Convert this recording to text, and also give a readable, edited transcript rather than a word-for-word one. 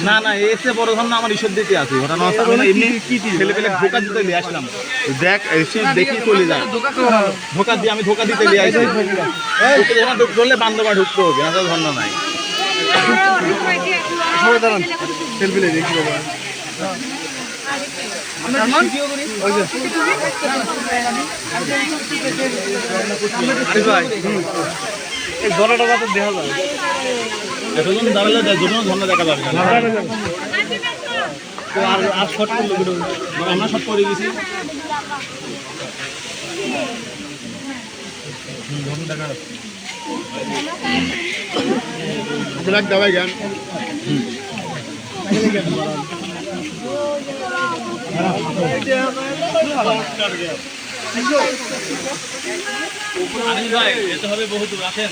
না না এসে বড় ধর না আমার ঈশ্বর দিতে আছে ওটা এমনি ছেলে পেলে ধোকা দিতে নিয়ে আসলাম দেখ এসে দেখি চলে যায় ধোকা দিয়ে আমি ধোকা দিতে নিয়ে আসি ধরলে বান্ধবা ঢুকতে হবে না ধর্ণা নাই সবাই দাঁড়ান সেলফি লে দেখি বাবা এই ধরাটা তো দেখা যাবে এতজন দাঁড়ালে দুটো ধর্ণা দেখা যাবে আর শর্ট করলো আমরা শর্ট করে গেছি দাবাই গান যেতে হবে বহু দূর আসেন